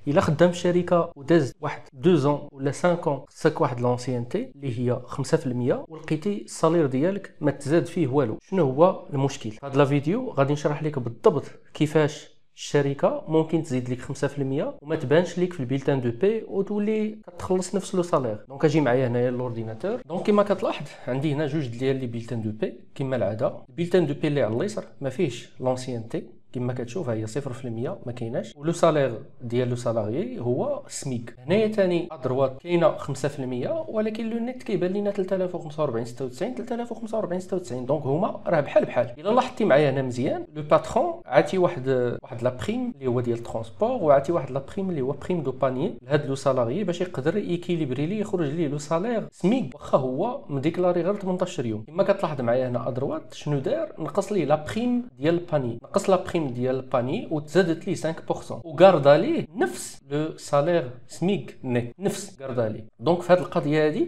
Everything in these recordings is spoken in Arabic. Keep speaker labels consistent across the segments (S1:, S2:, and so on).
S1: الا خدام في شركه وداز واحد 2 زون ولا 5 اون، خصك واحد لونسيانتي اللي هي 5%، ولقيتي الصالير ديالك ما تزاد فيه والو. شنو هو المشكل؟ في هذا الفيديو غادي نشرح لك بالضبط كيفاش الشركه ممكن تزيد لك 5% وما تبانش لك في البيلتان دو بي وتولي كتخلص نفس لو صالير. دونك اجي معايا هنايا لورديناتور. دونك كما كتلاحظ عندي هنا جوج ديال لي بيلتان دو بي كما العاده. البيلتان دو بي اللي على اليسار ما فيهش لونسيانتي كما كتشوف، هي 0% ما كايناش، ولو صالير ديال لو سالاريي هو سميك. هنايا ثاني ادروات كاينه 5%، ولكن لو نيت كيبان لينا 3045 96 3045 96. دونك هما راه بحال بحال. الا لاحظتي معايا هنا مزيان، لو باترون عاطي واحد لا بريم اللي هو ديال الترونسبور، وعاطي واحد لا بريم اللي هو بريم دو باني لهاد لو سالاريي باش يقدر يكيليبري ليه يخرج ليه لو صالير سميك، واخا هو مديكلاري غير 18 يوم. كما كتلاحظ معايا هنا ادروات شنو دار، نقص ليه لا بريم ديال الباني، نقص لا بريم ديال الباني وتزادت ليه 5% وغاردا ليه نفس لو سالير سميك نيت، نفس غاردا ليه. دونك في هذه القضيه هذه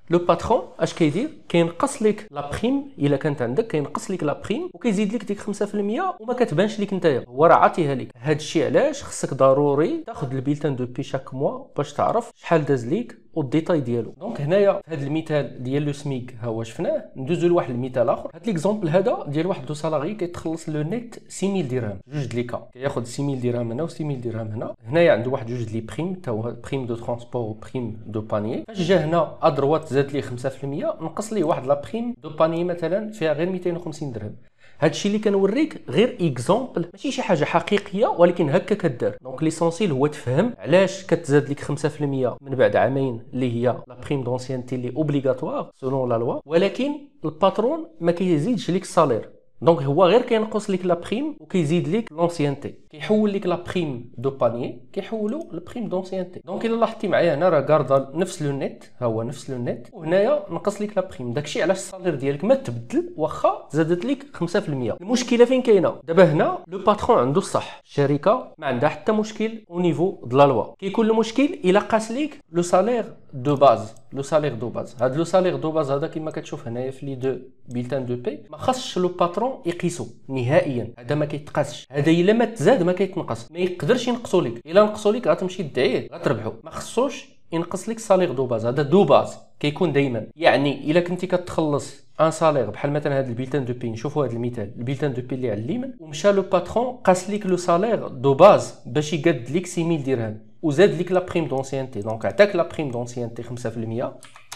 S1: لو باترون اش كيدير؟ كينقص لك لا بريم الا كانت عندك، كينقص لك لا بريم وكيزيد لك ديك 5% وما كتبانش لك نتايا، هو راه عاطيها لك. هذا الشيء علاش خصك ضروري تاخذ البيلتان دو بي شاك موا باش تعرف شحال داز ليك والديتاي ديالو. دونك هنايا في هذا المثال ديال لو سميك ها هو شفناه. ندوزو لواحد المثال اخر. هذا ليكزامبل هذا ديال واحد لو سالاري كيتخلص لو نيت 6000 درهم، جوج د لي كا كياخذ 6000 درهم هنا و 6000 درهم هنا. هنايا عنده واحد جوج لي بريم، تا هو بريم دو ترونسبور و بريم دو باني. فاش جا هنا ادروات زاد ليه 5%، نقص ليه واحد لا بريم دو باني مثلا فيها غير 250 درهم. هادشي اللي كنوريك غير اكزامبل، ماشي شي حاجه حقيقيه، ولكن هكا كدار. دونك ليسونسيل هو تفهم علاش كتزاد لك 5% من بعد عامين اللي هي لا بريم دونسيانتي اللي اوبليغاتوار سولون لا لوا، ولكن الباترون ما كيزيدش لك الصالير. دونك هو غير كينقص لك لا بريم وكيزيد لك لونسيانتي، كيحول لك لا بريم دو باني كيحولو لبريم دونسيانتي. دونك الا لاحظتي معايا هنا راه غاردا نفس لو نيت، ها هو نفس لو نيت، وهنايا نقص لك لا بريم. داكشي علاش الصالير ديالك ما تبدل واخا زادت لك 5%. المشكله فين كاينه؟ دابا هنا لو باترون عنده الصح، الشركه ما عندها حتى مشكل او نيفو د لا لوا. كيكون المشكل الا قاس لك لو سالير دو باز، لو سالير دو باز. هذا لو سالير دو باز هذا كما كتشوف هنايا في لي دو بيلتان دو بي ما خاصش لو باترون يقيسو نهائيا، هذا ما كيتقاسش. هذا الا ما تزاد ما كيتنقص، ما يقدرش ينقصوا لك. الا نقصوا لك غتمشي تدعيه غتربحوا. ما خصوش ينقص لك سالير دو باز، هذا دو باز كيكون دائما. يعني الا كنتي كتخلص ان سالير بحال مثلا هذا البيلتان دو بي، نشوفوا هذا المثال البيلتان دو بي اللي على اليمين، ومشى لو باترون قاس لك لو سالير دو باز باش يقاد لك 6000 درهم وزاد لك لا بريم دونسيانتي. دونك عطاك لا بريم دونسيانتي 5%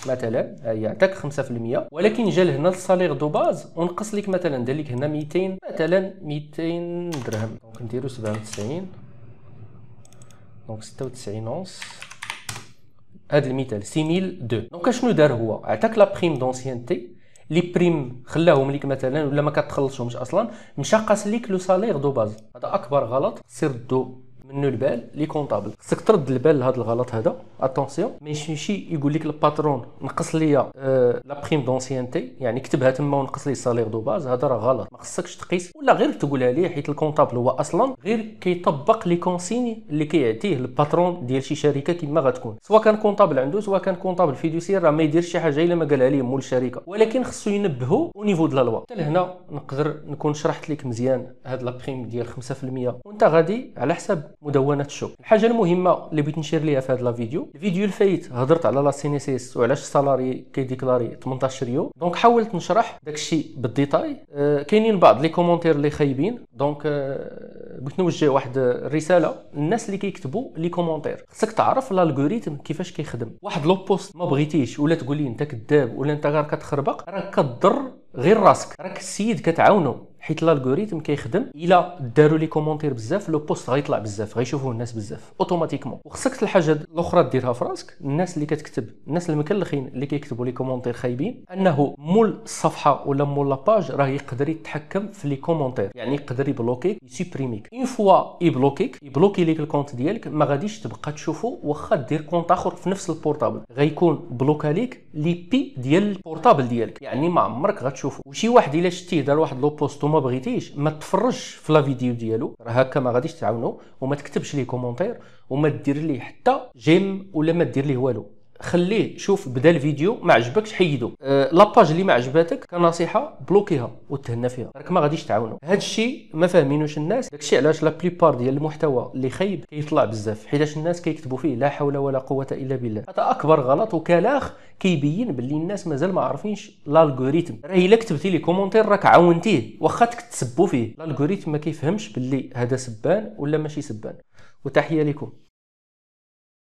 S1: مثلا، هي عطاك 5%، ولكن جا لهنا الصالير دو باز ونقص لك مثلا دار لك هنا 200 مثلا 200 درهم. دونك نديرو 97، دونك 96 اونص. هذا المثال 6002. دونك شنو دار هو؟ عطاك لا بريم دونسيانتي، لي بريم خلاهم لك مثلا ولا ما كتخلصهمش اصلا، مشى قاس لك لو سالير دو باز. هذا اكبر غلط سير دو منو البال لي كونطابل. خصك ترد البال لهذا الغلط هذا. اتونسيون ما يمشي يقول لك الباترون نقص ليا لا بريم دونسيانتي، يعني كتبها تما ونقص لي السالير دو باز. هذا راه غلط، ما خصكش تقيس ولا غير تقولها ليه، حيت الكونطابل هو اصلا غير كيطبق لي كونسيني اللي كيعطيه الباترون ديال شي شركه كما غتكون، سواء كان كونطابل عنده سواء كان كونطابل فيدوسير. راه ما يديرش شي حاجه الا ما قالها ليه مول الشركه، ولكن خصو ينبهوا او نيفو د لا لوا. حتى لهنا نقدر نكون شرحت لك مزيان هاد لا بريم ديال 5%، وانت غادي على حسب مدونه الشغل. الحاجه المهمه اللي بغيت نشير ليها في هذا الفيديو، الفيديو الفايت هضرت على لا سي ان اس اس وعلاش السالاري كيديكلاري 18 يوم. دونك حاولت نشرح داكشي بالديتاي. كاينين بعض لي كومونتير اللي خايبين، دونك بغيت نوجه واحد الرساله للناس اللي كيكتبوا لي كومونتير. خصك تعرف الالغوريثم كيفاش كيخدم. واحد لو بوست ما بغيتيش ولا تقول لي انت كذاب ولا انت غير كتخربق، راك كضر غير راسك، راك السيد كتعاونو، حيت الالغوريثم كيخدم الا داروا لي كومونتير بزاف لو بوست غيطلع بزاف، غيشوفوه الناس بزاف اوتوماتيكمون. وخصك الحاجه الاخرى ديرها في راسك، الناس اللي كتكتب، الناس المكلخين اللي كيكتبوا لي كومونتير خايبين، انه مول الصفحه ولا مول لاباج راه يقدر يتحكم في لي كومونتير، يعني يقدر يبلوكيك يسوبريميك. اون فوا يبلوكي ليك الكونت ديالك، ما غاديش تبقى تشوفو واخا دير كونت اخر في نفس البورطابل، غيكون بلوكا ليك لي بي ديال البورطابل ديالك، يعني ما عمرك غتشوفو. وشي واحد الا شتيه دار واحد لو بوست وما بغيتيش، ما تفرجش في لا فيديو ديالو، راه هكا ما غاديش تعاونو، وما تكتبش ليه كومونتير، وما دير ليه حتى جيم ولا ما دير ليه والو. خليه شوف بدا الفيديو ما عجبكش حيدو. لاباج اللي ما عجباتك كنصيحه بلوكيها وتهنى فيها، راك ما غاديش تعاونوا. هذا الشيء ما فاهمينوش الناس، داكشي علاش لا بليبار ديال المحتوى اللي خايب كيطلع بزاف، حيتاش الناس كيكتبوا فيه لا حول ولا قوه الا بالله. هذا اكبر غلط، وكلاخ كيبين باللي الناس مازال ما عارفينش الالغوريثم. راه الا كتبتي لي كومونتير راك عاونتيه، واخا تسبوا فيه الالغوريثم ما كيفهمش باللي هذا سبان ولا ماشي سبان. وتحيه لكم.